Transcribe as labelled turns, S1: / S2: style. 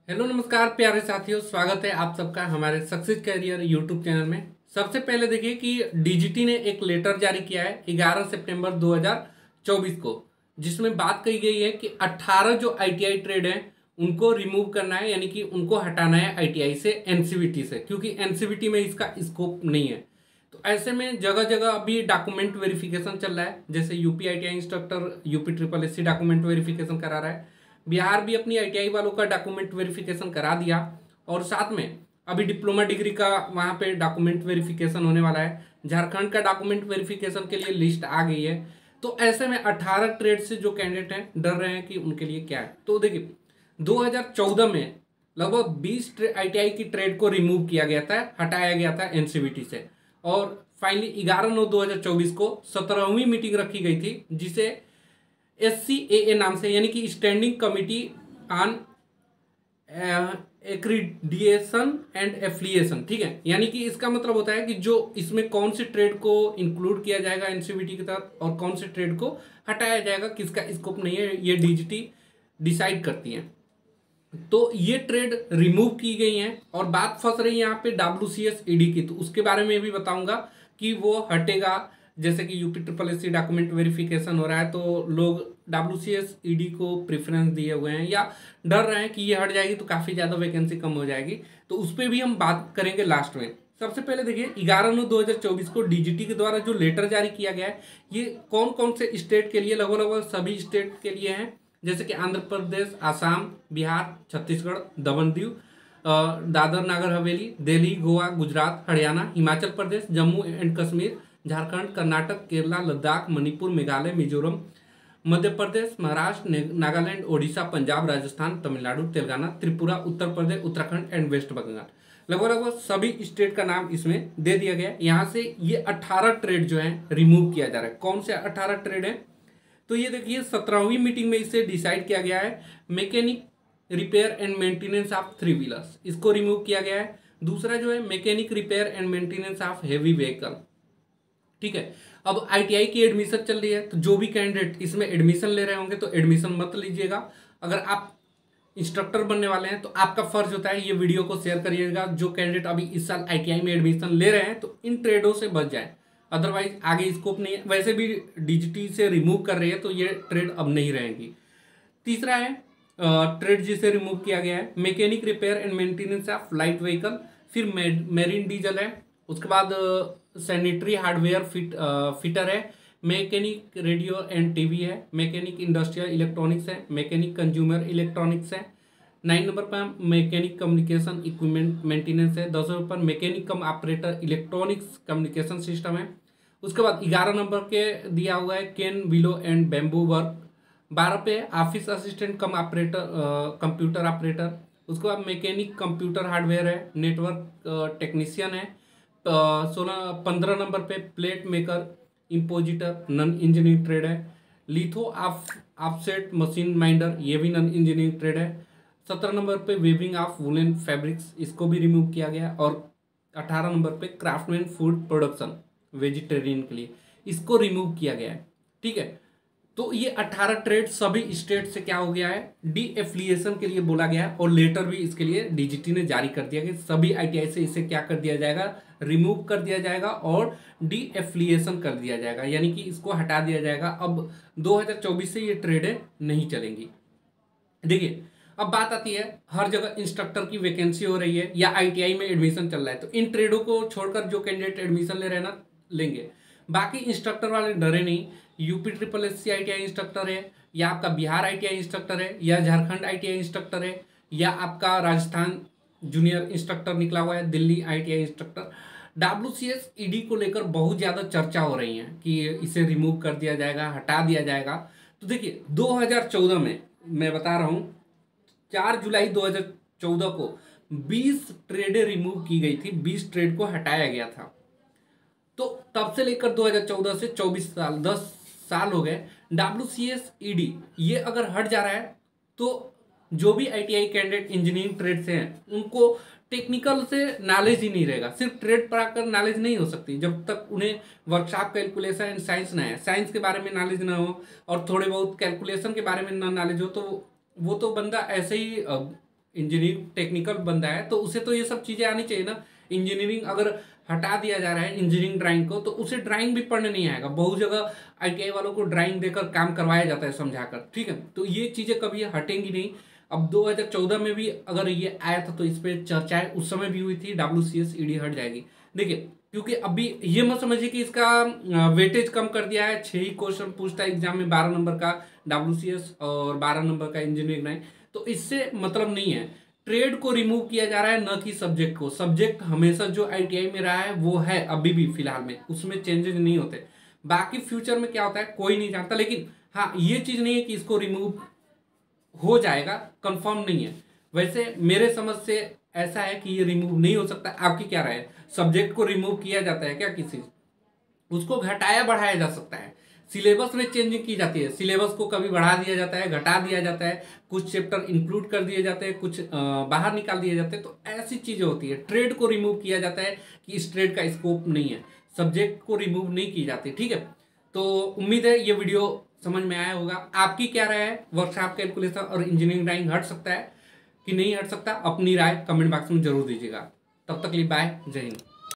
S1: Hello नमस्कार प्यारे साथियों, स्वागत है आप सबका हमारे सक्सेस कैरियर यूट्यूब चैनल में। सबसे पहले देखिए कि डीजीटी ने एक लेटर जारी किया है 11 सितंबर 2024 को, जिसमें बात कही गई है कि 18 जो आईटीआई ट्रेड हैं उनको रिमूव करना है, यानी कि उनको हटाना है आईटीआई से, एनसीवीटी से, क्योंकि एनसीवीटी में इसका स्कोप नहीं है। तो ऐसे में जगह जगह अभी डॉक्यूमेंट वेरिफिकेशन चल रहा है, जैसे UP ITI instructor UP triple SC document verification करा रहा है, बिहार भी अपनी आईटीआई वालों का डॉक्यूमेंट वेरिफिकेशन करा दिया, और साथ में अभी डिप्लोमा डिग्री का वहाँ पे डॉक्यूमेंट वेरिफिकेशन होने वाला है। झारखंड का डॉक्यूमेंट वेरिफिकेशन के लिए लिस्ट आ गई है। तो ऐसे में 18 ट्रेड से जो कैंडिडेट हैं डर रहे हैं कि उनके लिए क्या है। तो देखिए 2014 में लगभग 20 आईटीआई की ट्रेड को रिमूव किया गया था, हटाया गया था एनसीवीटी से, और फाइनली 11/9/2024 को 17वीं मीटिंग रखी गई थी, जिसे SCAA नाम से, यानी कि standing committee on accreditation and affiliation, ठीक है। यानी कि इसका मतलब होता है कि जो इसमें कौन से ट्रेड को इंक्लूड किया जाएगा एनसीवीटी के तहत और कौन से ट्रेड को हटाया जाएगा, किसका स्कोप नहीं है, ये डीजीटी डिसाइड करती है। तो ये ट्रेड रिमूव की गई हैं, और बात फंस रही है यहाँ पे WCS-ED की, तो उसके बारे में भी बताऊंगा कि वो हटेगा। जैसे कि UP triple SC document verification हो रहा है, तो लोग WCS-ED को प्रेफरेंस दिए हुए हैं या डर रहे हैं कि ये हट जाएगी तो काफ़ी ज़्यादा वैकेंसी कम हो जाएगी। तो उस पर भी हम बात करेंगे लास्ट में। सबसे पहले देखिए 11/9/2024 को डीजीटी के द्वारा जो लेटर जारी किया गया है, ये कौन कौन से स्टेट के लिए, लगभग सभी स्टेट के लिए हैं, जैसे कि Andhra Pradesh, Assam, Bihar, Chhattisgarh, Daman Diu, Dadra Nagar Haveli, Delhi, Goa, Gujarat, Haryana, Himachal Pradesh, Jammu and Kashmir, Jharkhand, Karnataka, Kerala, Ladakh, Manipur, Meghalaya, Mizoram, Madhya Pradesh, Maharashtra, Nagaland, Odisha, Punjab, Rajasthan, Tamil Nadu, Telangana, Tripura, Uttar Pradesh, Uttarakhand and west Bengal. लगभग सभी स्टेट का नाम इसमें दे दिया गया है। यहाँ से ये 18 ट्रेड जो है रिमूव किया जा रहा है। कौन से 18 ट्रेड है? तो ये देखिए 17वीं मीटिंग में इसे डिसाइड किया गया है। Mechanic repair and maintenance of 3 wheelers, इसको रिमूव किया गया है। दूसरा जो है mechanic repair and maintenance of heavy vehicle, ठीक है। अब आईटीआई की एडमिशन चल रही है, तो जो भी कैंडिडेट इसमें एडमिशन ले रहे होंगे तो एडमिशन मत लीजिएगा। अगर आप इंस्ट्रक्टर बनने वाले हैं तो आपका फर्ज होता है ये वीडियो को शेयर करिएगा। जो कैंडिडेट अभी इस साल आईटीआई में एडमिशन ले रहे हैं तो इन ट्रेडों से बच जाए, अदरवाइज आगे स्कोप नहीं है। वैसे भी डीजीटी से रिमूव कर रही है तो ये ट्रेड अब नहीं रहेंगी। तीसरा है ट्रेड जिसे रिमूव किया गया है mechanic repair and maintenance of light vehicle, फिर मेरीन डीजल है, उसके बाद सैनिटरी हार्डवेयर फिटर है, मैकेनिक रेडियो एंड टीवी है, मैकेनिक इंडस्ट्रियल इलेक्ट्रॉनिक्स है, मैकेनिक कंज्यूमर इलेक्ट्रॉनिक्स है। 9 नंबर पर मैकेनिक कम्युनिकेशन इक्विपमेंट मेंटेनेंस है। 10 नंबर पर mechanic cum operator electronics communication system है। उसके बाद 11 नंबर के दिया हुआ है cane willow and bamboo work. 12 पे office assistant cum operator computer operator. उसके बाद मैकेनिक कंप्यूटर हार्डवेयर है, नेटवर्क टेक्नीशियन है। 15 नंबर पे plate maker impositor, non engineering trade है। लिथो ऑफसेट मशीन माइंडर, ये भी नॉन इंजीनियरिंग ट्रेड है। 17 नंबर पे वेविंग ऑफ वुलन फैब्रिक्स, इसको भी रिमूव किया गया। और 18 नंबर पे क्राफ्टमैन फूड प्रोडक्शन वेजिटेरियन के लिए, इसको रिमूव किया गया है, ठीक है। तो ये 18 ट्रेड सभी स्टेट से क्या हो गया है, डी एफिलिएशन के लिए बोला गया है, और लेटर भी इसके लिए डीजीटी ने जारी कर दिया कि सभी आईटीआई से इसे क्या कर दिया जाएगा, रिमूव कर दिया जाएगा और डी एफिलिएशन कर दिया जाएगा, यानी कि इसको हटा दिया जाएगा। अब 2024 से ये ट्रेडें नहीं चलेंगी। देखिए अब बात आती है, हर जगह इंस्ट्रक्टर की वैकेंसी हो रही है या आईटीआई में एडमिशन चल रहा है, तो इन ट्रेडों को छोड़कर जो कैंडिडेट एडमिशन ले रहे हैं ना, लेंगे। बाकी इंस्ट्रक्टर वाले डरे नहीं। UP triple SC ITI instructor है, या आपका बिहार आईटीआई इंस्ट्रक्टर है, या झारखंड आईटीआई इंस्ट्रक्टर है, या आपका राजस्थान जूनियर इंस्ट्रक्टर निकला हुआ है, दिल्ली आईटीआई इंस्ट्रक्टर। WCS-ED को लेकर बहुत ज़्यादा चर्चा हो रही है कि इसे रिमूव कर दिया जाएगा, हटा दिया जाएगा। तो देखिए 2014 में मैं बता रहा हूँ 4 जुलाई 2014 को 20 ट्रेडें रिमूव की गई थी, 20 ट्रेड को हटाया गया था। तो तब से लेकर 2014 से 24 साल, 10 साल हो गए। WCS-ED ये अगर हट जा रहा है तो जो भी आईटीआई कैंडिडेट इंजीनियरिंग ट्रेड से हैं उनको टेक्निकल से नॉलेज ही नहीं रहेगा। सिर्फ ट्रेड पर आकर नॉलेज नहीं हो सकती जब तक उन्हें वर्कशॉप कैलकुलेशन एंड साइंस ना है, साइंस के बारे में नॉलेज ना हो और थोड़े बहुत कैलकुलेशन के बारे में ना नॉलेज हो, तो वो तो बंदा ऐसे ही इंजीनियरिंग टेक्निकल बंदा है तो उसे तो ये सब चीजें आनी चाहिए ना। इंजीनियरिंग अगर हटा दिया जा रहा है इंजीनियरिंग ड्राइंग को, तो उसे ड्राइंग भी पढ़ने नहीं आएगा। बहुत जगह आईटीआई वालों को ड्राइंग देकर काम करवाया जाता है समझाकर, ठीक है। तो ये चीजें कभी हटेंगी नहीं। अब 2014 में भी अगर ये आया था तो इस पर चर्चाएं उस समय भी हुई थी, WCS ईडी हट जाएगी। देखिए, क्योंकि अभी ये मत समझिए कि इसका वेटेज कम कर दिया है। 6 ही क्वेश्चन पूछता है एग्जाम में, 12 नंबर का WCS और 12 नंबर का इंजीनियरिंग ड्राइंग, तो इससे मतलब नहीं है। ट्रेड को रिमूव किया जा रहा है, न कि सब्जेक्ट को। सब्जेक्ट हमेशा जो आईटीआई में रहा है वो है अभी भी फिलहाल में, उसमें चेंजेस नहीं होते। बाकी फ्यूचर में क्या होता है कोई नहीं जानता, लेकिन हाँ ये चीज नहीं है कि इसको रिमूव हो जाएगा, कंफर्म नहीं है। वैसे मेरे समझ से ऐसा है कि ये रिमूव नहीं हो सकता। आपकी क्या राय है? सब्जेक्ट को रिमूव किया जाता है क्या किसी, उसको घटाया बढ़ाया जा सकता है। सिलेबस में चेंजिंग की जाती है, सिलेबस को कभी बढ़ा दिया जाता है, घटा दिया जाता है, कुछ चैप्टर इंक्लूड कर दिए जाते हैं, कुछ बाहर निकाल दिए जाते हैं। तो ऐसी चीजें होती है। ट्रेड को रिमूव किया जाता है कि इस ट्रेड का स्कोप नहीं है, सब्जेक्ट को रिमूव नहीं की जाती, ठीक है। तो उम्मीद है ये वीडियो समझ में आया होगा। आपकी क्या राय है? वर्कशॉप कैलकुलेशन और इंजीनियरिंग ड्राइंग हट सकता है कि नहीं हट सकता? अपनी राय कमेंट बॉक्स में जरूर दीजिएगा। तब तक के लिए बाय, जय हिंद।